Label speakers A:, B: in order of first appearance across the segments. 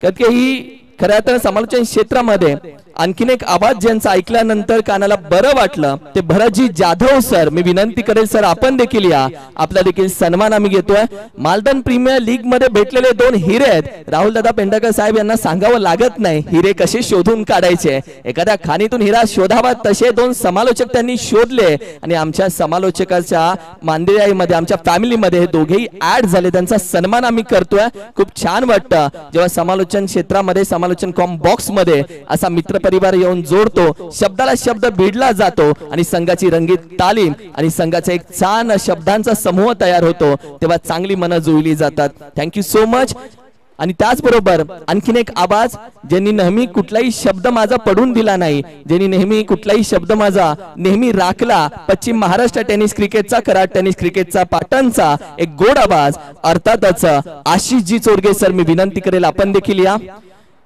A: ही खऱ्या तर समालोचन क्षेत्रामध्ये आणखीन एक आवाज ज्यांचा ऐकल्यानंतर कानाला बरं वाटलं ते भरतजी जाधव सर. मी विनंती करेल सर आपण देखील या, आपला देखील सन्मान आम्ही घेतोय. मालदन प्रीमियर लीग मध्ये भेटलेले दोन हिरे आहेत. राहुल दादा पेंढारकर साहेब यांना सांगावं लागत नाही हिरे कसे शोधून काढायचे. एखाद्या खाणीतून हिरा शोधावा तसे दोन समालोचक त्यांनी शोधले आणि आमच्या समालोचकाच्या मांदियाईमध्ये आमच्या फॅमिलीमध्ये हे दोघेही ऍड झाले. त्यांचा सन्मान आम्ही करतोय. खूप छान वाटतं जेव्हा समालोचन क्षेत्रामध्ये समालोचन कॉम बॉक्स मध्ये असा मित्र परिवार येऊन जोडतो, शब्दाला शब्द भिडला जातो आणि संघाची रंगीत तालीम आणि संघाचा एक छान शब्दांचा समूह तयार होतो, तेव्हा चांगली मनं जुळली जातात. Thank you so much. आणि त्याचबरोबर आणखीन एक आवाज ज्यांनी नेहमी कुठलाही शब्द माझा पडून दिला नाही, ज्यांनी नेहमी कुठलाही शब्द माझा नेहमी राखला, पश्चिम महाराष्ट्र टेनिस क्रिकेटचा, कराड टेनिस क्रिकेटचा, पाटणचा एक गोड आवाज अर्थातच आशिषजी चोरगे सर. मी विनंती करेल आपण देखील या.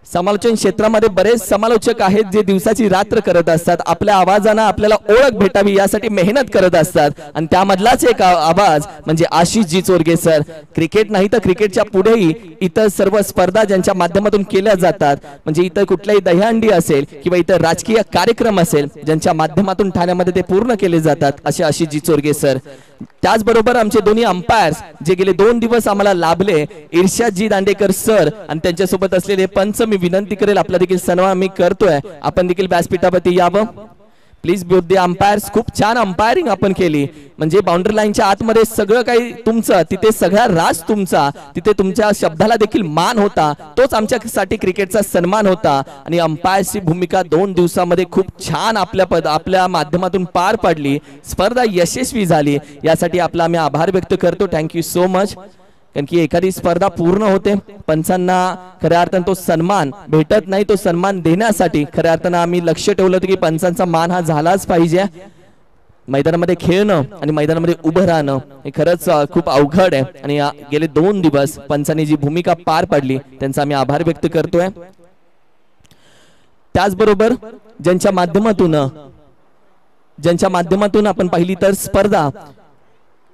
A: समालोचन क्षेत्रामध्ये बरेच समालोचक आहेत जे दिवसाची रात्र करत असतात, आपल्या आवाजाने आपल्याला ओळख भेटावी यासाठी मेहनत करत असतात आणि त्यामधलाच एक आवाज म्हणजे आशिषजी चोरगे सर. क्रिकेट नाही तर क्रिकेटच्या पुढेही इतर सर्व स्पर्धा ज्यांच्या माध्यमातून केल्या जातात, म्हणजे इतर कुठल्याही दहीहंडी असेल किंवा इतर राजकीय कार्यक्रम असेल ज्यांच्या माध्यमातून ठाण्यामध्ये ते पूर्ण केले जातात, असे आशिषजी चोरगे सर. त्याचबरोबर आमचे दोन्ही अंपायर्स जे गेले 2 दिवस आम्हाला लाभले, इर्षादजी दांडेकर सर आणि त्यांच्यासोबत असलेले पंच. मी विनंती करेल आपला देखील सन्मान मी करतोय, आपण देखील व्यासपीठावरती यावं प्लीज. बोथ द अंपायर्स खूप छान अंपायरिंग आपण केली, म्हणजे बाउंड्री लाईनच्या आतमध्ये सगळं काही तुमचं, तिथे सगळा राज तुमचा, तिथे तुमच्या शब्दाला देखील मान होता, तोच आमच्यासाठी क्रिकेटचा सन्मान होता. आणि अंपायरची भूमिका 2 दिवसामध्ये खूप छान आपल्या माध्यमातून पार पडली, स्पर्धा यशस्वी झाली, यासाठी आपला आम्ही आभार व्यक्त करतो. Thank you so much. कारण की एखादी स्पर्धा पूर्ण होते, पंचांना खऱ्या अर्थाने तो सन्मान भेटत नाही, तो सन्मान देण्यासाठी खऱ्या अर्थाने आम्ही लक्ष ठेवलं होतं की पंचांचा मान हा झालाच पाहिजे. मैदानामध्ये खेळणं आणि मैदानामध्ये उभं राहणं हे खरंच खूप अवघड आहे आणि गेले 2 दिवस पंचांनी जी भूमिका पार पाडली त्यांचा आम्ही आभार व्यक्त करतोय. त्याचबरोबर ज्यांच्या माध्यमातून आपण पाहिली तर स्पर्धा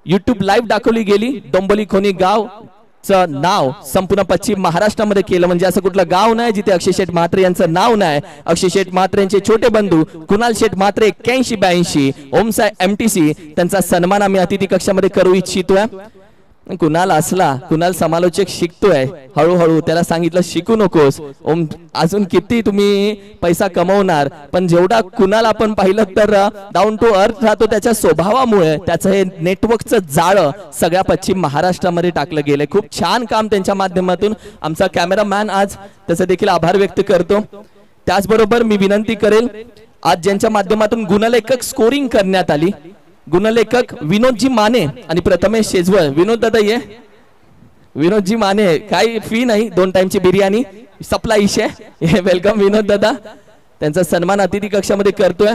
A: YouTube लाईव्ह दाखवली गेली. डोंबोली खोनी गावचं नाव संपूर्ण पश्चिम महाराष्ट्रामध्ये केलं, म्हणजे असं कुठलं गाव नाही जिथे अक्षय शेठ म्हात्रे यांचं नाव नाही. अक्षय शेठ म्हात्रे यांचे छोटे बंधू कुणाल शेठ म्हात्रे 8182 ओमसाय MTC त्यांचा सन्मान आम्ही अतिथी कक्षामध्ये करू इच्छितोय. कुणाल असला, कुणाल समालोचक शिकतोय हळूहळू, त्याला सांगितलं शिकू नकोस ओम, अजून किती तुम्ही पैसा कमवणार, पण जेवढा कुणाल आपण पाहिलं तर डाऊन टू अर्थ राहतो, त्याच्या स्वभावामुळे त्याचं हे नेटवर्कचं जाळं सगळ्या पश्चिम महाराष्ट्रामध्ये टाकलं गेलंय. खूप छान काम त्यांच्या माध्यमातून आमचा कॅमेरामॅन आज त्याचा देखील आभार व्यक्त करतो. त्याचबरोबर मी विनंती करेल आज ज्यांच्या माध्यमातून गुणलेखक स्कोरिंग करण्यात आली, गुणलेखक विनोदजी माने आणि प्रथमेश शेजवळ. विनोद दादा ये. विनोदजी माने, काही फी नाही, 2 टाइमची बिर्याणी सप्लाय इशे. वेलकम विनोद दादा, त्यांचा सन्मान अतिथी कक्षामध्ये करतोय.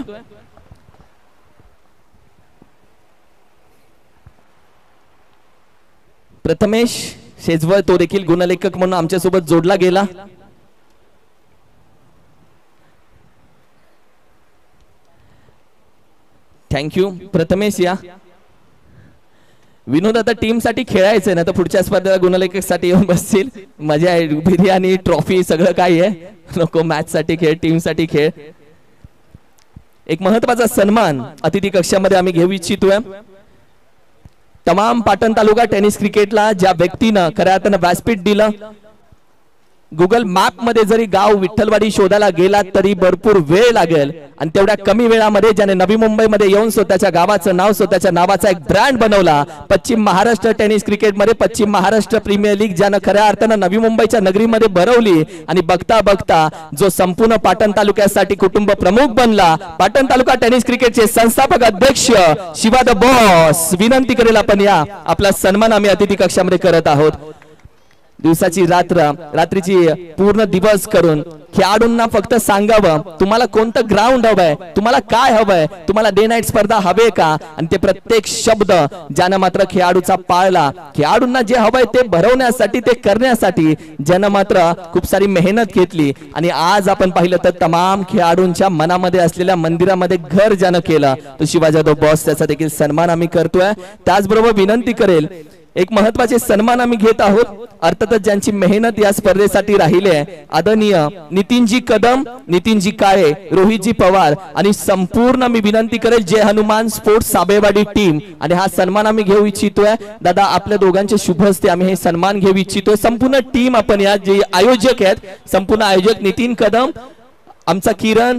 A: प्रथमेश शेजवळ तो देखील गुणलेखक म्हणून आमच्या सोबत जोडला गेला. थँक्यू प्रथमेश. या विनोद आता टीम साठी खेळायचंय ना, तर पुढच्या स्पर्धेला गुणलेखक साठी येऊन बसतील. मजा आहे, बिर्याणी ट्रॉफी सगळं काही आहे. नको, मॅच साठी खेळ, टीम साठी खेळ. एक महत्वाचा सन्मान अतिथी कक्षामध्ये आम्ही घेऊ इच्छितोय. तमाम पाटण तालुका टेनिस क्रिकेटला ज्या व्यक्तीनं खऱ्या अर्थानं व्यासपीठ दिलं, गुगल मॅप मध्ये जरी गाव विठ्ठलवाडी शोधायला गेला तरी भरपूर वेळ लागेल, आणि तेवढ्या कमी वेळामध्ये ज्याने नवी मुंबईमध्ये येऊन स्वतःच्या गावाचं नाव, स्वतःच्या नावाचा एक ब्रँड बनवला, पश्चिम महाराष्ट्र टेनिस क्रिकेटमध्ये पश्चिम महाराष्ट्र प्रीमियर लीग ज्यानं खऱ्या अर्थानं नवी मुंबईच्या नगरीमध्ये भरवली, आणि बघता बघता जो संपूर्ण पाटण तालुक्यासाठी कुटुंब प्रमुख बनला, पाटण तालुका टेनिस क्रिकेटचे संस्थापक अध्यक्ष शिवा द बॉस. विनंती करेल आपण या, आपला सन्मान आम्ही अतिथी कक्षामध्ये करत आहोत. दिवसाची रात्रीची पूर्ण दिवस करून खेळाडूंना फक्त सांगावं तुम्हाला कोणतं ग्राउंड हवंय, तुम्हाला काय हवंय, तुम्हाला डे नाईट स्पर्धा हवे का, आणि ते प्रत्येक शब्द ज्यानं मात्र खेळाडूचा पाळला, खेळाडूंना जे हवंय ते भरवण्यासाठी, ते करण्यासाठी ज्यानं मात्र खूप सारी मेहनत घेतली. आणि आज आपण पाहिलं तर तमाम खेळाडूंच्या मनामध्ये असलेल्या मंदिरामध्ये घर ज्यानं केलं तो शिवा जाधव बॉस, त्याचा देखील सन्मान आम्ही करतोय. त्याचबरोबर विनंती करेल एक महत्त्वाचे सन्मान आम्ही घेत आहोत, अर्थातच ज्यांची मेहनत या स्पर्धेसाठी राहिली आहे, आदरणीय नितीनजी कदम, नितीनजी काळे, रोहितजी पवार आणि संपूर्ण मी विनंती करेल जय हनुमान स्पोर्ट्स साबेवाडी टीम, आणि हा सन्मान आम्ही घेऊ इच्छितोय. दादा आपल्या दोघांचे शुभ हस्ते आम्ही हे सन्मान घेऊ इच्छितोय. संपूर्ण टीम आपण या जे आयोजक आहेत, संपूर्ण आयोजक नितीन कदम, आमचा किरण,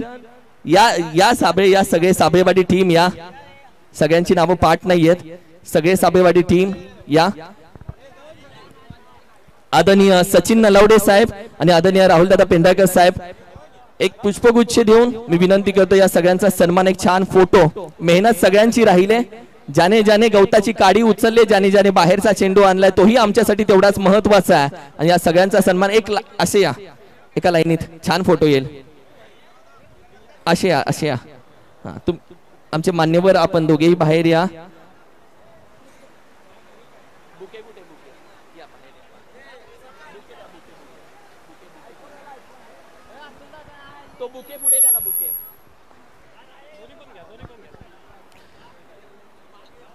A: या सगळे साबेवाडी टीम, या सगळ्यांची नावं पाठ नाहीयेत, सगळे साबेवाडी टीम या, आदरणीय सचिन नलावडे साहेब आणि आदरणीय राहुलदादा पेंढारकर साहेब, एक पुष्पगुच्छ देऊन मी विनंती करतो या सगळ्यांचा सन्मान, एक छान फोटो. मेहनत सगळ्यांची राहिले, ज्याने ज्याने गवताची काडी उचलले, ज्याने ज्याने बाहेरचा चेंडू आणलाय तोही आमच्यासाठी तेवढाच महत्वाचा आहे. आणि या सगळ्यांचा सन्मान असे या, एका लाईनीत छान फोटो येईल, असे या, असे या. आमचे मान्यवर आपण दोघेही बाहेर या.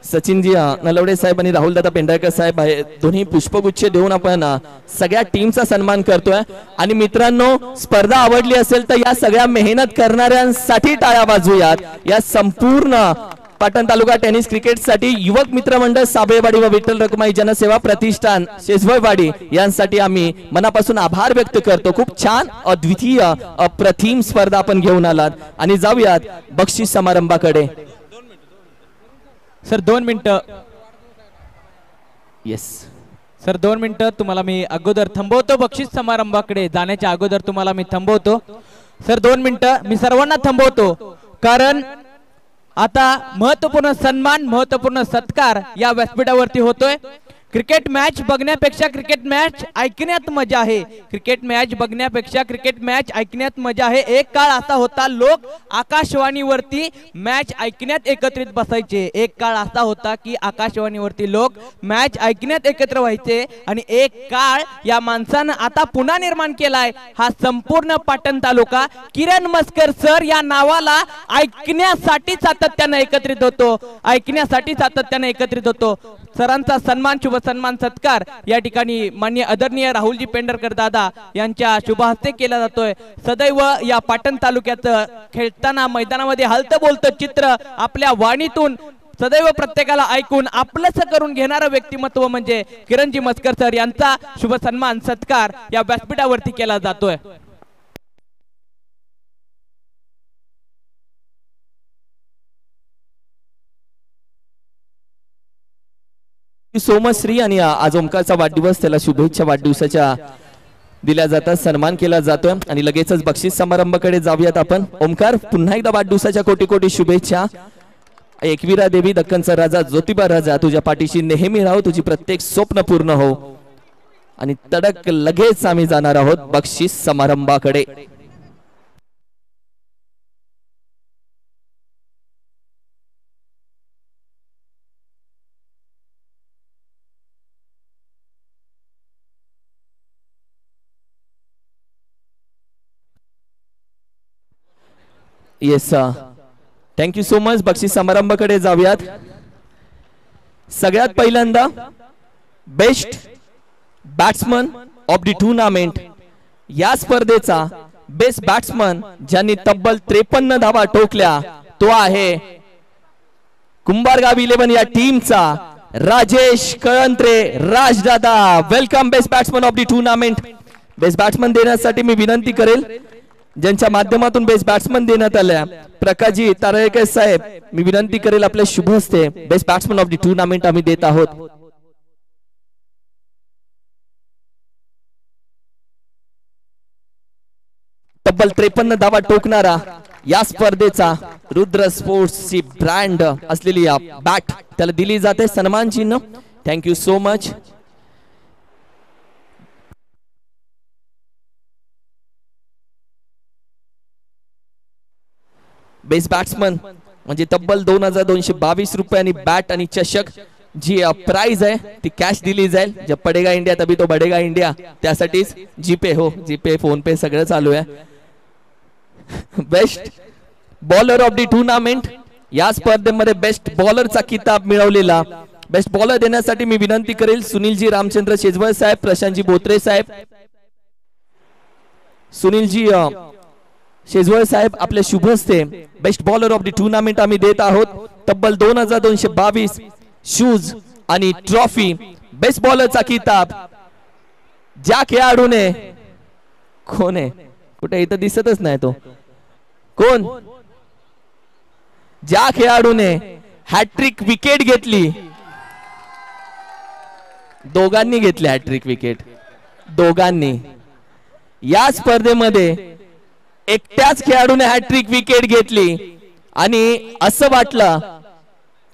A: सचिनजी नलवडे साहेब आणि राहुलदादा पेंढारकर साहेब दोन्ही पुष्पगुच्छ देऊन आपण सगळ्या टीमचा सन्मान करतोय. आणि मित्रांनो, स्पर्धा आवडली असेल तर या सगळ्या मेहनत करणाऱ्यांसाठी टाळ्या वाजवूयात. या संपूर्ण पाटण तालुका टेनिस क्रिकेट साठी युवक मित्र मंडळ साबेवाडी व विठ्ठल रखुमाई जनसेवा प्रतिष्ठान शेजवळवाडी यांसाठी आम्ही मनापासून आभार व्यक्त करतो. खूप छान, अद्वितीय, अप्रतिम स्पर्धा आपण घेऊन आलात. आणि जाऊयात बक्षीस समारंभाकडे.
B: सर 2 मिनिटं.
A: येस
B: सर 2 मिनिटं तुम्हाला मी अगोदर थांबवतो. बक्षीस समारंभाकडे जाण्याच्या अगोदर तुम्हाला मी थांबवतो. सर 2 मिनिटं मी सर्वांना थांबवतो, कारण आता महत्त्वपूर्ण सन्मान, महत्त्वपूर्ण सत्कार या व्यासपीठावरती होतोय. क्रिकेट मॅच बघण्यापेक्षा क्रिकेट मॅच ऐकण्यात मजा आहे. क्रिकेट मॅच बघण्यापेक्षा क्रिकेट मॅच ऐकण्यात मजा आहे. एक काळ असा होता, लोक आकाशवाणीवरती मॅच ऐकण्यात एकत्रित बसायचे. एक काळ असा होता की आकाशवाणीवरती लोक मॅच ऐकण्यात एकत्र व्हायचे. आणि एक काळ या माणसानं आता पुन्हा निर्माण केलाय. हा संपूर्ण पाटण तालुका किरण मस्कर सर या नावाला ऐकण्यासाठी सातत्यानं एकत्रित होतो, ऐकण्यासाठी सातत्यानं एकत्रित होतो. सरांचा सन्मान, शुभ सन्मान, सत्कार या ठिकाणी माननीय आदरणीय राहुलजी पेंढारकर दादा यांच्या शुभ हस्ते केला जातोय. सदैव या पाटण तालुक्याचं खेळताना मैदानामध्ये हलतं बोलतं चित्र आपल्या वाणीतून सदैव प्रत्येकाला ऐकून आपलंच करून घेणारं व्यक्तिमत्व म्हणजे किरणजी मस्कर सर यांचा शुभ सन्मान, सत्कार या व्यासपीठावरती केला जातोय.
A: सोमश्री आणि आज ओमकारचा वाढदिवस, त्याला शुभेच्छा वाढदिवसाच्या दिल्या जातात, सन्मान केला जातोय. आणि लगेचच बक्षीस समारंभाकडे जाऊयात आपण. ओमकार, पुन्हा एकदा वाढदिवसाच्या कोटी कोटी शुभेच्छा. एकविरा देवी, दक्कनचा राजा, ज्योतिबा राजा तुझ्या पाठीशी नेहमी राहो, तुझी प्रत्येक स्वप्न पूर्ण हो. आणि तडक लगेच आम्ही जाणार आहोत बक्षीस समारंभाकडे. Yes, thank you so much. बक्षीस समारंभाकडे जाऊयात. सगळ्यात पहिल्यांदा best batsman of the tournament या स्पर्धेचा बेस्ट बॅट्समन ज्यांनी तब्बल 53 धावा ठोकल्या तो आहे कुंभारगाव 11 या टीमचा राजेश कळंत्रे. राजदादा, welcome best batsman of the tournament. Best batsman देण्यासाठी मी विनंती करेल, ज्यांच्या माध्यमातून बेस्ट बॅट्समन देण्यात आल्या, प्रकाशजी तारळेकर साहेब, मी विनंती करेल आपल्या शुभ हस्ते best batsman of the tournament आम्ही देत आहोत. तब्बल 53 धावा ठोकणारा या स्पर्धेचा रुद्र स्पोर्ट्सची ब्रँड असलेली या बॅट त्याला दिली जाते सन्मान चिन्ह. Thank you so much. Best batsman म्हणजे तब्बल 2222 रुपये आणि बॅट आणि चषक जी प्राइज आहे ती कॅश दिली जाईल. जब पडेगा इंडिया तभी तो बडेगा इंडिया, त्यासाठीच जीपे, हो जीपे, फोन पे सगळं चालू आहे. Best bowler of the tournament या स्पर्धेमध्ये बेस्ट बॉलरचा किताब मिळवलेला बेस्ट बॉलर देण्यासाठी मी विनंती करेल सुनीलजी रामचंद्र शेजवळ साहेब, प्रशांतजी बोत्रे साहेब. सुनीलजी शेजवळ साहेब आपल्या शुभ हस्ते best bowler of the tournament आम्ही देत आहोत. तब्बल 2222 शूज आणि ट्रॉफी. बेस्ट बॉलरचा किताब ज्या खेळाडूने, कोण आहे कुठे इथं दिसतच नाही तो कोण, ज्या खेळाडूने हॅट्रिक विकेट घेतली, दोघांनी घेतली हॅट्रिक विकेट, दोघांनी या स्पर्धेमध्ये एकट्याच खेळाडूने हॅट्रिक विकेट घेतली आणि असं वाटलं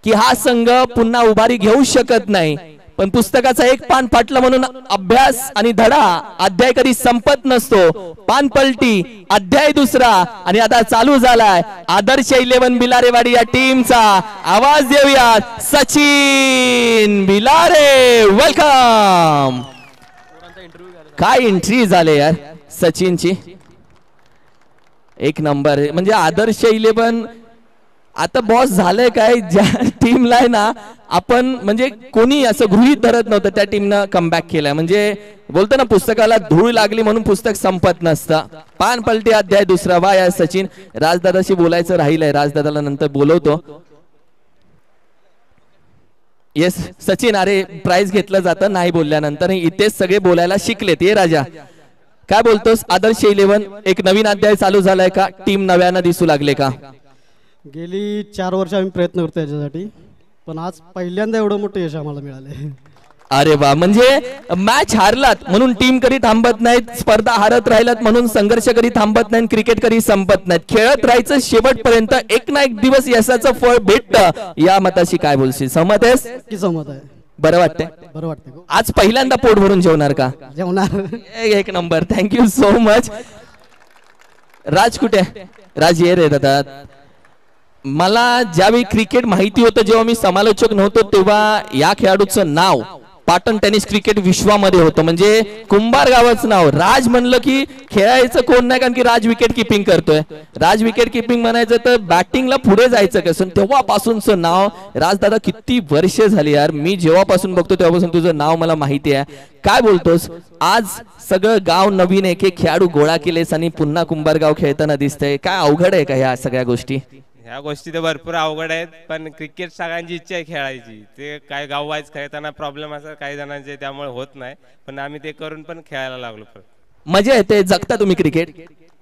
A: की हा संघ पुन्हा उभारी घेऊ शकत नाही. पण पुस्तकाचा एक पान फाटलं म्हणून अभ्यास आणि धडा अध्याय कधी संपत नसतो. पान पलटी अध्याय दुसरा आणि आता चालू झालाय आदर्श 11 बिलारेवाडी या टीमचा. आवाज देऊयात सचिन बिलारे. वेलकम. काय एंट्री झाले यार सचिनची, एक नंबर. म्हणजे आदर्श 11 आता बॉस झालंय काय, ज्या टीमला आहे ना आपण म्हणजे कोणी असं गृहीत धरत नव्हतं त्या टीमनं कमबॅक केलाय. म्हणजे बोलतो ना पुस्तकाला धूळ लागली म्हणून पुस्तक संपत नसतं. पान पलटी अध्याय दुसरा. वा या सचिन. राजदादाशी बोलायचं राहिलंय, राजदादाला नंतर बोलवतो. येस सचिन, अरे प्राइज घेतलं जातं नाही बोलल्यानंतर, इथेच सगळे बोलायला शिकलेत. ये राजा काय बोलतोस. आदर्श 11 एक नवीन अध्याय चालू झालाय का, टीम नव्यानं दिसू लागले का.
C: गेली 4 वर्ष आम्ही प्रयत्न करतो याच्यासाठी, पण आज पहिल्यांदा एवढं मोठं यश आम्हाला मिळाले.
A: अरे वा, म्हणजे मॅच हारलात म्हणून टीम कधी थांबत नाहीत, स्पर्धा हारत राहिलात म्हणून संघर्ष कधी थांबत नाही, क्रिकेट कधी संपत नाहीत. खेळत राहायचं शेवटपर्यंत, एक ना एक दिवस यशाचं फळ भेटतं. या मताशी काय बोलशील, सहमत आहेस
C: की सहमत आहे.
A: बरं वाटतंय.
C: बरं वाटतंय.
A: आज पहिल्यांदा पोट भरून जेवणार का.
C: जेवणार.
A: एक number. Thank you so much. Raj कुठे, राज ये रे दादा. मला ज्यावेळी क्रिकेट माहिती होतं, जेव्हा मी समालोचक नव्हतो तेव्हा या खेळाडूचं नाव पाटण टेनिस क्रिकेट विश्वामध्ये होतं. म्हणजे कुंभार गावाचं नाव. राज म्हणलं की खेळायचं कोण नाही, कारण की राज विकेट किपिंग करतोय. राज विकेट किपिंग म्हणायचं तर बॅटिंगला पुढे जायचं कसं. तेव्हापासूनचं नाव. राजदादा किती वर्ष झाली यार, मी जेव्हापासून बघतो तेव्हापासून तुझं नाव मला माहिती आहे. काय बोलतोस, आज सगळं गाव नवीन एक एक खेळाडू गोळा केलेस आणि पुन्हा कुंभार गाव खेळताना दिसतंय. काय अवघड आहे का ह्या सगळ्या गोष्टी.
D: ह्या गोष्टी तर भरपूर अवघड आहेत, पण क्रिकेट सगळ्यांची इच्छा आहे खेळायची. ते काय गाव वाईज खेळताना प्रॉब्लेम असतात काही जणांचे, त्यामुळे होत नाही. पण आम्ही ते करून पण खेळायला लागलो.
A: मजा येते. जगता तुम्ही क्रिकेट.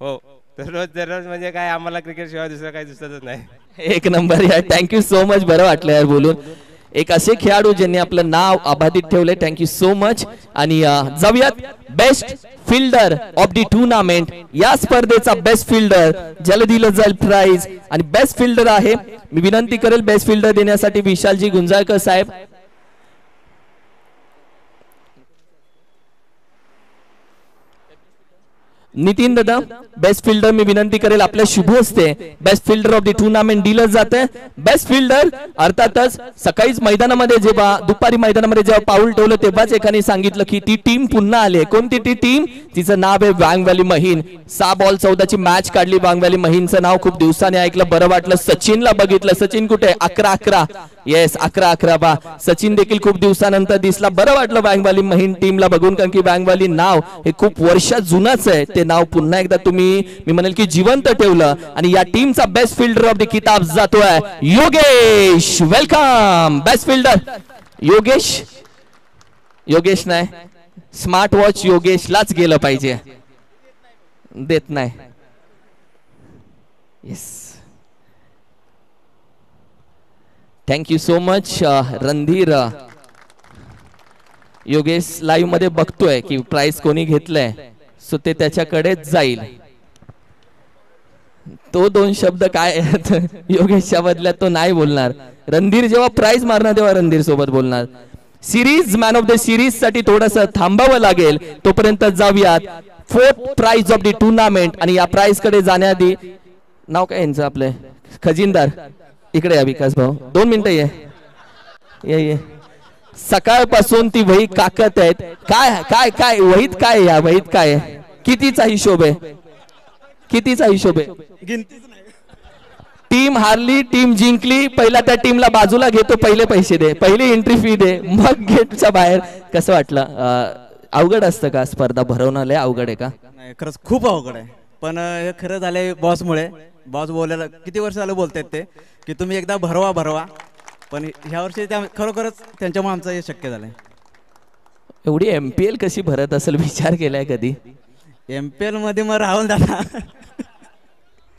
D: हो, दररोज म्हणजे काय आम्हाला क्रिकेट शिवाय दुसरं काही दिसतच नाही.
A: एक नंबर यार. Thank you so much. बरं वाटलं यार बोलून. एक असे खेळाडू ज्यांनी आपलं नाव अबाधित ठेवले. Thank you so much. आणि जाऊयात best fielder of the tournament. या स्पर्धेचा बेस्ट फिल्डर ज्याला दिलं जाईल प्राइज, आणि बेस्ट फिल्डर आहे, मी विनंती करेल बेस्ट फिल्डर देण्यासाठी विशालजी गुंजाळकर साहेब. नितीन दादा बेस्ट फिल्डर मी विनंती करेल आपल्या शुभ हस्ते best fielder of the tournament दिलं जाते. बेस्ट फिल्डर अर्थातच सकाळीच मैदानामध्ये जेव्हा दुपारी मैदानामध्ये जेव्हा पाऊल ठेवलं तेव्हाच एकाने सांगितलं की ती टीम पुन्हा आली. कोणती ती टीम, तिचं नाव आहे वांग व्हॅली महीन. 6 बॉल 14 ची मॅच काढली वांग व्हॅली महीनचं नाव खूप दिवसांनी ऐकलं, बरं वाटलं. सचिनला बघितलं, सचिन कुठे, 11-11. येस 11-11. बा सचिन देखील खूप दिवसानंतर दिसला, बरं वाटलं वांग व्हॅली महीन टीमला बघून, कारण की वांग व्हॅली नाव हे खूप वर्षात जुनच आहे. ते नाव पुन्हा एकदा तुम्ही मी म्हणेल की जिवंत ठेवलं. आणि या टीमचा बेस्ट फिल्डर ऑफ द किताब जातोय Yogesh. Welcome. Best fielder Yogesh. Yogesh नाही, स्मार्ट वॉच योगेशलाच गेलं पाहिजे, देत नाही. Yes thank you so much. Randhir Yogesh live मध्ये बघतोय की प्राइस कोणी घेतलंय, सो ते त्याच्याकडेच जाईल. तो 2 शब्द काय योगेशच्या बदल्यात तो नाही बोलणार. रणधीर जेव्हा प्राइज मारणार तेव्हा रणधीर सोबत बोलणार. Series man of the series साठी थोडस थांबावं लागेल, तोपर्यंत जाऊयात 4th price of the tournament. आणि या प्राइज कडे जाण्याआधी नाव काय यांचं आपले खजिनदार इकडे या. विकास भाऊ 2 मिनिटं ये. सकाळपासून ती वही काकत आहेत. काय काय काय वहीत काय, या वहीत काय, कितीचा हिशोब आहे, कितीचा हिशोब आहे. टीम हारली टीम जिंकली, पहिला त्या टीमला बाजूला घेतो, पहिले पैसे दे, पहिली एंट्री फी दे, मग गेटच्या बाहेर. कसं वाटलं? अवघड असतं का स्पर्धा भरवणं? लय अवघड आहे का?
E: नाही, खरंच खूप अवघड आहे. पण हे खरं झालंय बॉसमुळे. बॉस बोलायला किती वर्ष झालं बोलतायत ते की तुम्ही एकदा भरवा, पण ह्या वर्षी त्या खरोखरच त्यांच्यामुळे आमचं हे शक्य झालंय.
A: एवढी MPL कशी भरत असेल, विचार केलाय कधी?
E: MPL मध्ये मग राहुल दादा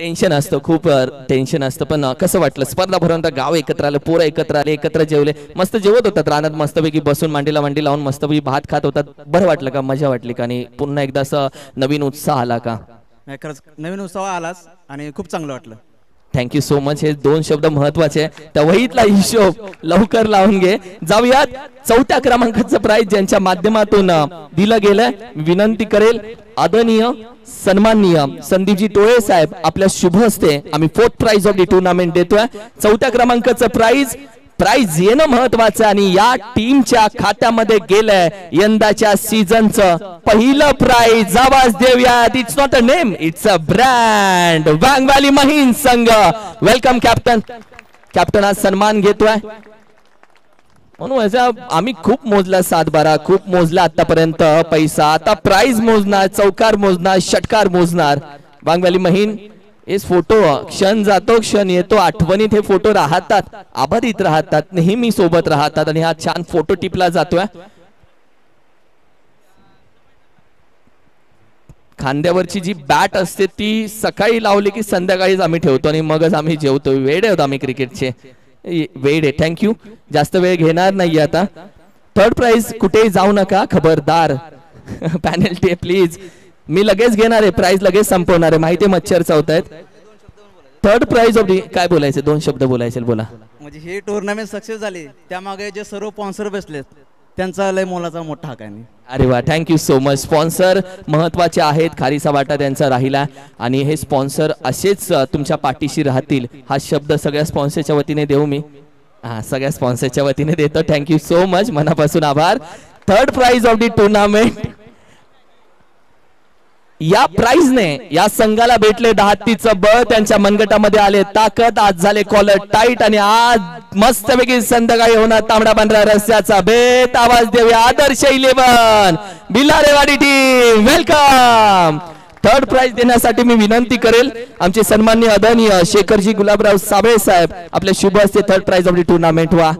A: टेन्शन असतं, खूप टेन्शन असतं. पण कसं वाटलं स्पर्धा भरवून? गाव एकत्र आलं, पोरं एकत्र आले, एकत्र जेवले, मस्त जेवत होतात रानात, मस्तपैकी बसून मांडीला मांडी लावून मस्तपैकी भात खात होतात. बरं वाटलं का? मजा वाटली का? आणि पुन्हा एकदा असं नवीन उत्साह आला का?
E: नाही, खरंच नवीन उत्सव आलाच आणि खूप चांगलं वाटलं.
A: Thank you so much. हे 2 शब्द महत्वाचे. त्या वहीतला हिशोब लवकर लावून घे. जाऊयात 4थ्या क्रमांकाचं प्राइज ज्यांच्या माध्यमातून दिलं गेलं. विनंती करेल आदरणीय सन्माननीय संदीपजी टोळे साहेब, आपल्या शुभ हस्ते आम्ही 4th price of the tournament देतोय. 4थ्या क्रमांकाचं प्राइज येणं महत्वाचं आणि या टीमच्या खात्यामध्ये गेलंय यंदाच्या सीझनचं पहिलं प्राइज. आवाज देऊयात. It's not a name, it's a brand. Wang valley महिन संघ. Welcome captain. कॅप्टन आज सन्मान घेतोय. म्हणून आम्ही खूप मोजला 7-12, खूप मोजला आतापर्यंत पैसा. आता प्राइज मोजणार, चौकार मोजणार, षटकार मोजणार. वांग व्हॅली महिन हेच फोटो क्षण जातो क्षण येतो, आठवणीत हे फोटो राहतात, आभारीत राहतात, नेहमी सोबत राहतात. आणि हा छान फोटो टिपला जातोय. खांद्यावरची जी बॅट असते ती सकाळी लावली की संध्याकाळीच आम्ही ठेवतो आणि मगच आम्ही जेवतो. वेड आहोत आम्ही क्रिकेटचे, वेड आहे. थँक्यू. जास्त वेळ घेणार नाही आता. 3rd प्राइज कुठेही जाऊ नका, खबरदार. Penalty please. मी लगेच घेणार आहे, प्राइज लगेच संपवणार आहे, माहिती मच्छर चावतायत. 3rd प्राइज ऑफ दी काय बोलायचे? 2 शब्द बोलायचे, बोला.
E: म्हणजे हे टुर्नामेंट सक्सेस झाली त्यामागे जे सर्व स्पॉन्सर बसलेत त्यांचा लय मोलाचा मोठा हक्क आहे.
A: अरे वा, थँक्यू सो मच. स्पॉन्सर महत्वाचे आहेत, खारीचा वाटा त्यांचा राहिला आणि हे स्पॉन्सर असेच तुमच्या पाठीशी राहतील. हा शब्द सगळ्या स्पॉन्सरच्या वतीने देऊ मी. सगळ्या स्पॉन्सरच्या वतीने देतो. थँक्यू सो मच, मनापासून आभार. 3rd prize of the tournament या प्राइजने या संघाला भेटले 10 हत्तीचं बळ. त्यांच्या मनगटामध्ये आले ताकद. आज झाले कॉलर टाईट आणि आज मस्तपैकी संध्याकाळी होणार तांबडा पांढरा रस्त्याचा बेत. आवाज देऊया आदर्श 11 बिलारेवाडी टीम. वेलकम. 3rd प्राइज देण्यासाठी मी विनंती करेल आमचे सन्माननीय आदरणीय शेखरजी गुलाबराव साबळे साहेब, आपल्या शुभ हस्ते 3rd prize of the tournament. वा,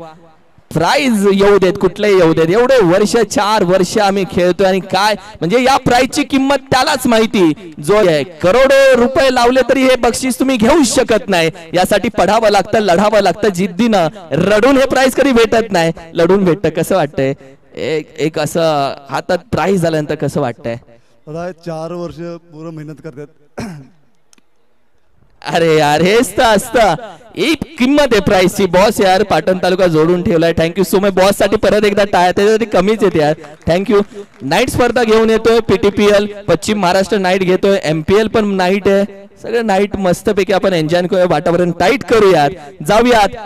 A: प्राइज येऊ देत, कुठलेही येऊ देत. एवढे वर्ष 4 वर्ष आम्ही खेळतोय आणि काय म्हणजे या प्राइजची किंमत त्यालाच माहिती जो करोडो रुपये लावले तरी हे बक्षीस तुम्ही घेऊ शकत नाही. यासाठी पडावं लागतं, लढावं लागतं जिद्दीनं. रडून हे प्राइज कधी भेटत नाही, लढून भेटतं. कसं वाटतंय एक असं हातात प्राइज झाल्यानंतर कसं वाटतंय?
F: 4 वर्ष पूर्ण मेहनत करतात.
A: अरे यार, हेच तर असतं. एक किंमत आहे प्राइसची. बॉस यार पाटण तालुका जोडून ठेवलाय. Thank you so much. बॉस साठी परत एकदा टाळ्या, त्याच्यासाठी कमीच येते यार. थँक्यू. नाईट स्पर्धा घेऊन येतोय. PTPL पश्चिम महाराष्ट्र नाईट घेतोय. MPL पण नाईट आहे. सगळं नाईट मस्तपैकी आपण एन्जॉय करूया, वातावरण टाईट करूयात. जाऊयात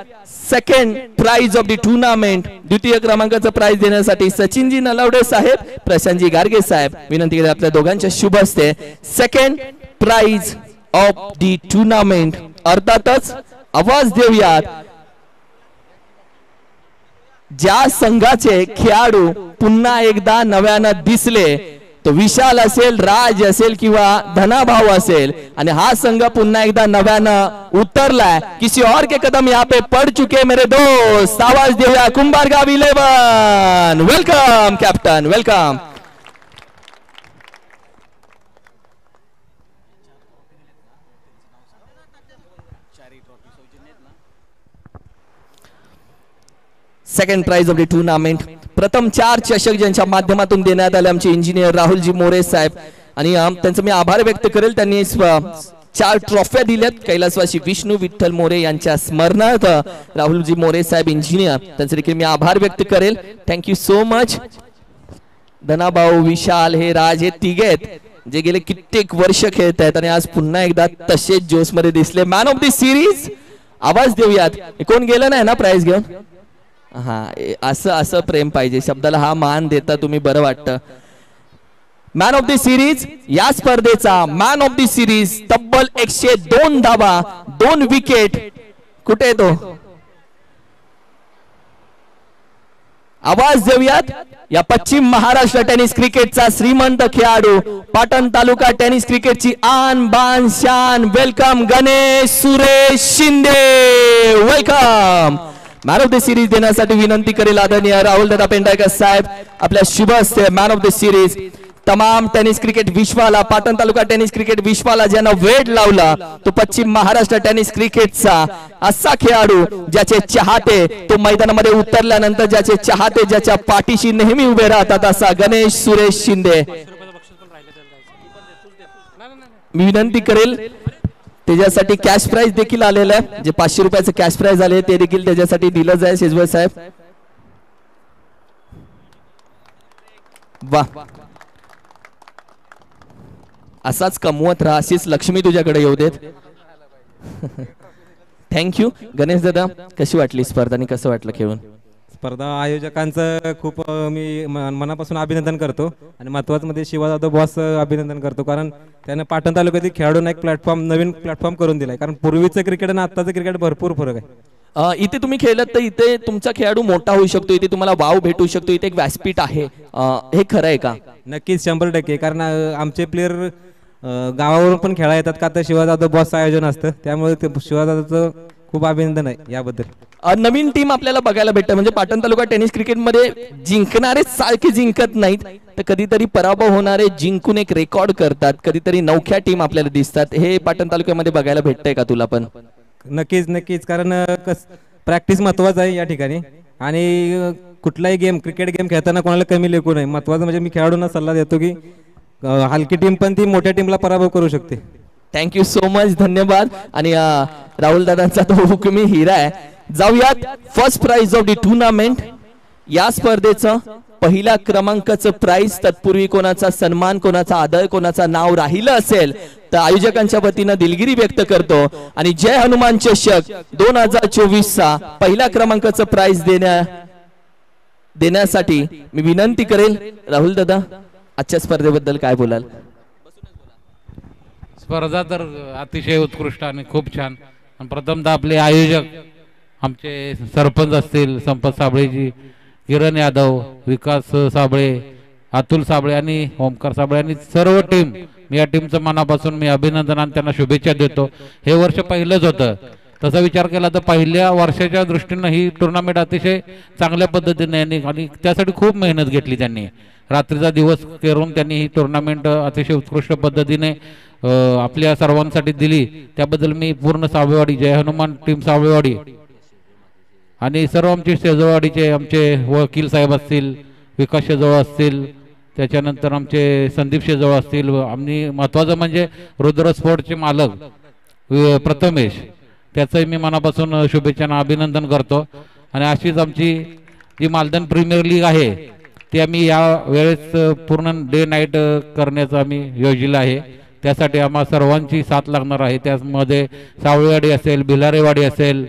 A: 2nd price of the tournament. द्वितीय क्रमांकाचं प्राइज देण्यासाठी सचिनजी नलावडे साहेब, प्रशांतजी गार्गे साहेब, विनंती केली आपल्या दोघांच्या शुभ हस्ते. 2nd price of the tournament. अर्थातच आवाज देऊयात ज्या संघाचे खेळाडू पुन्हा एकदा नव्यानं दिसले, तो विशाल असेल, राज असेल किंवा धनाभाऊ असेल, आणि हा संघ पुन्हा एकदा नव्यानं उतरलाय. किसी और के कदम यहाँ पे पड़ चुके मेरे दोस्त. आवाज देऊया Kumbhargaon 11. Welcome captain, welcome. Second prize of the tournament. प्रथम 4 चषक ज्यांच्या माध्यमातून देण्यात आले आमचे इंजिनियर राहुलजी मोरे साहेब, आणि त्यांचं मी आभार व्यक्त करेल. त्यांनी 4 ट्रॉफ्या दिल्यात कैलासवासी विष्णू विठ्ठल मोरे यांच्या स्मरणार्थ. राहुलजी मोरे साहेब इंजिनियर, त्यांचे देखील मी आभार व्यक्त करेल. Thank you so much. धनाभाऊ, विशाल, हे राज, हे तिघे आहेत जे गेले कित्येक वर्ष खेळत आहेत आणि आज पुन्हा एकदा तसेच जोश मध्ये दिसले. Man of the series. आवाज देऊयात. कोण गेलं नाही ना प्राइज घेऊन? हा, असं प्रेम पाहिजे शब्दाला, हा मान देता तुम्ही, बरं वाटतं. मॅन ऑफ द सिरीज या स्पर्धेचा मॅन ऑफ द सिरीज तब्बल 102 धावा 2 विकेट. कुठे येतो आवाज देऊयात या पश्चिम महाराष्ट्र टेनिस क्रिकेटचा श्रीमंत खेळाडू, पाटण तालुका टेनिस क्रिकेटची आन बान शान. Welcome Ganesh Suresh Shinde, welcome. Man of the series देण्यासाठी विनंती करेल आदरणीय राहुल दादा पेंढारकर साहेब. आपल्या शुभ हस्ते मॅन ऑफ द सिरीज तमाम टेनिस क्रिकेट विश्वाला, पाटण तालुका टेनिस क्रिकेट विश्वाला ज्यानं वेड लावला तो पश्चिम महाराष्ट्र टेनिस क्रिकेटचा असा खेळाडू ज्याचे चाहते तो मैदानामध्ये उतरल्यानंतर ज्याचे चाहते ज्याच्या पाठीशी नेहमी उभे राहतात असा गणेश सुरेश शिंदे. मी विनंती करेल त्याच्यासाठी कॅश प्राइज देखील आलेलं आहे, जे 500 रुपयाचं कॅश प्राइज आले ते देखील त्याच्यासाठी दिलं जाईल. शेजवळ साहेब वा, असाच कमवत राहा, अशीच लक्ष्मी तुझ्याकडे येऊ देत. थँक्यू गणेश दादा. कशी वाटली स्पर्धा आणि कसं वाटलं खेळून?
G: स्पर्धा आयोजकांचं खूप मी मनापासून अभिनंदन करतो आणि महत्त्वाचं म्हणजे शिवा जाधव बॉस अभिनंदन करतो, कारण त्याने पाटण तालुक्यातील खेळाडूंना एक प्लॅटफॉर्म, नवीन प्लॅटफॉर्म करून दिलाय. कारण पूर्वीचं क्रिकेट आणि आत्ताचं क्रिकेट भरपूर फरक आहे.
A: इथे तुम्ही खेळलात तर इथे तुमचा खेळाडू मोठा होऊ शकतो, इथे तुम्हाला वाव भेटू शकतो, इथे एक व्यासपीठ आहे. हे खरं आहे का?
G: नक्कीच 100%. कारण आमचे प्लेयर गावावरून पण खेळा येतात का, तर शिवा जाधव बॉसचं आयोजन असतं, त्यामुळे ते शिवा जाधवचं खूप अभिनंदन आहे याबद्दल.
A: नवीन टीम आपल्याला बघायला भेटतं, म्हणजे पाटण तालुका टेनिस क्रिकेटमध्ये जिंकणारे सारखे जिंकत नाहीत तर कधीतरी पराभव होणारे जिंकून एक रेकॉर्ड करतात, कधीतरी नवख्या टीम आपल्याला दिसतात. हे पाटण तालुक्यामध्ये बघायला भेटतंय का तुला पण?
G: नक्कीच. कारण प्रॅक्टिस महत्वाचं आहे या ठिकाणी आणि कुठलाही गेम, क्रिकेट गेम खेळताना कोणाला कमी लेखू नये. महत्वाचं म्हणजे मी खेळाडूंना सल्ला देतो की हलकी टीम पण ती मोठ्या टीमला पराभव करू शकते.
A: थँक्यू सो मच, धन्यवाद. आणि राहुल दादांचा तो हुकमी हिरा आहे. जाऊयात first prize of the tournament. या स्पर्धेचं पहिल्या क्रमांकाचं प्राइज, तत्पूर्वी कोणाचा सन्मान, कोणाचा आदर, कोणाचं नाव राहिलं असेल तर आयोजकांच्या वतीनं दिलगिरी व्यक्त करतो आणि जय हनुमान चषक 2024चा पहिल्या क्रमांकाचं प्राइज देण्यासाठी मी विनंती करेल. राहुल दादा, आजच्या स्पर्धेबद्दल काय बोलाल?
H: स्पर्धा तर अतिशय उत्कृष्ट आणि खूप छान. प्रथमतः आपले आयोजक, आमचे सरपंच असतील संपत साबळेजी, किरण यादव, विकास साबळे, अतुल साबळे आणि ओमकार साबळे आणि सर्व टीम, मी या टीमचं मनापासून मी अभिनंदन आणि त्यांना शुभेच्छा देतो. हे वर्ष पहिलंच होतं, तसा विचार केला तर पहिल्या वर्षाच्या दृष्टीनं ही टुर्नामेंट अतिशय चांगल्या पद्धतीने आणि त्यासाठी खूप मेहनत घेतली. त्यांनी रात्रीचा दिवस करून त्यांनी ही टुर्नामेंट अतिशय उत्कृष्ट पद्धतीने आपल्या सर्वांसाठी दिली. त्याबद्दल मी पूर्ण सावळेवाडी, जय हनुमान टीम सावळेवाडी आणि सर्व आमचे शेजवळवाडीचे आमचे वकील साहेब असतील, विकास शेजवळ असतील, त्याच्यानंतर आमचे संदीप शेजवळ असतील, आम्ही महत्त्वाचं म्हणजे रुद्र स्पोर्टचे मालक प्रथमेश, त्याचंही मी मनापासून शुभेच्छा अभिनंदन करतो. आणि अशीच आमची जी मालदन प्रीमियर लीग आहे ती आम्ही या वेळेस पूर्ण डे नाईट करण्याचं आम्ही योजलं आहे. त्यासाठी आम्हा सर्वांची साथ लागणार आहे. त्यामध्ये सावळेवाडी असेल, भिलारेवाडी असेल,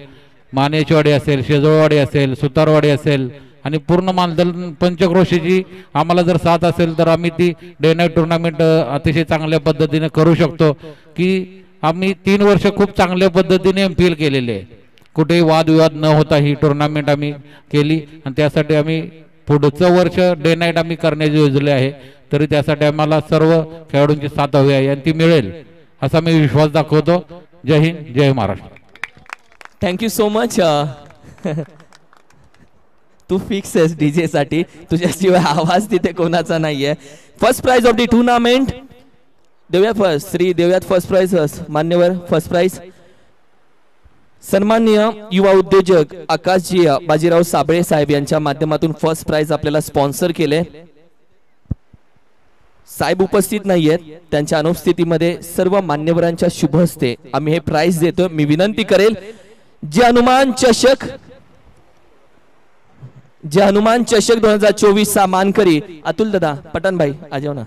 H: मानेचवाडी असेल, शेजवळवाडी असेल, सुतारवाडी असेल आणि पूर्ण मालदन पंचक्रोशीची आम्हाला जर साथ असेल तर आम्ही ती डे नाईट टुर्नामेंट अतिशय चांगल्या पद्धतीने करू शकतो. की आम्ही 3 वर्ष खूप चांगल्या पद्धतीने एमपीएल केलेले आहे, कुठेही वादविवाद न होता ही टुर्नामेंट आम्ही केली आणि त्यासाठी आम्ही पुढचं वर्ष डे नाईट आम्ही करण्याची योजले आहे. तरी त्यासाठी आम्हाला सर्व खेळाडूंची साथ हवी आहे आणि ती मिळेल असा मी विश्वास दाखवतो. जय हिंद, जय महाराष्ट्र.
A: Thank you so much. तू फिक्स आहेस डीजे साठी, तुझ्याशिवाय आवाज तिथे कोणाचा नाहीये. First prize of the tournament देऊयात फर्स्ट, श्री देऊयात फर्स्ट प्राइज मान्यवर. फर्स्ट प्राइज सन्माननीय युवा उद्योजक आकाशजी बाजीराव साबळे साहेब यांच्या माध्यमातून फर्स्ट प्राइज आपल्याला स्पॉन्सर केले. साहेब उपस्थित नाहीयेत, त्यांच्या अनुपस्थितीमध्ये सर्व मान्यवरांच्या शुभ हस्ते आम्ही हे प्राइज देतो. मी विनंती करेल जे हनुमान चषक 2024 चा मानकरी अतुल दादा पटन भाई आ जाओ ना,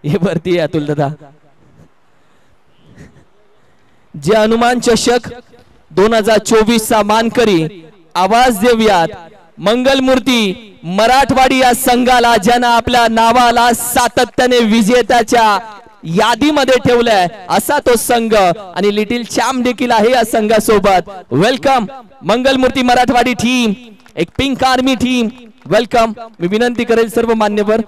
A: ये भरती है अतुल दादा. जे हनुमान चषक 2024 चा मानकरी आवाज देऊयात मंगलमूर्ती मराठवाडी या संघाला ज्यानं आपल्या नावाला सातत्याने विजेत्याच्या यादीमध्ये ठेवलंय असा तो संघ आणि लिटिल चॅम्प देखील आहे या संघासोबत. वेलकम मंगलमूर्ती मराठवाडी टीम, एक पिंक आर्मी टीम, वेलकम. मी विनंती करेल सर्व मान्यवर,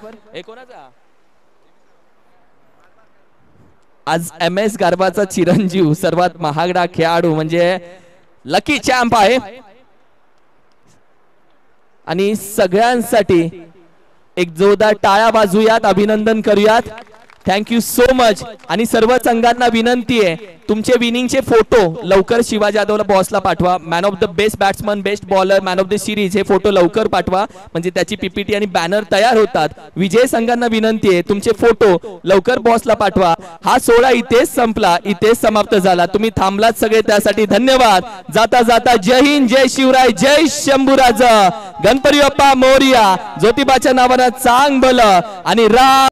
A: आज MS गारबाचा चिरंजीव सर्वात महागडा खेळाडू म्हणजे लकी चॅम्प आहे आणि सगळ्यांसाठी एक जोरदार टाळ्या वाजवूयात, अभिनंदन करूयात. Thank you so much. आणि सर्व संघांना विनंती आहे तुमचे विनिंगचे फोटो लवकर शिवाजी जाधवला बॉसला पाठवा. Man of the best batsman, best bowler, man of the series हे फोटो लवकर पाठवा म्हणजे त्याची PPT आणि बॅनर तयार होतात. विजय संघांना विनंती आहे तुमचे फोटो लवकर बॉसला पाठवा. हा सोहळा इथेच संपला, इथेच समाप्त झाला. तुम्ही थांबलात सगळे त्यासाठी धन्यवाद. जाता जाता जय हिंद, जय शिवराय, जय शंभूराज, गणपती बाप्पा मोरया, ज्योतिबाच्या नावानं चांग भलं आणि राम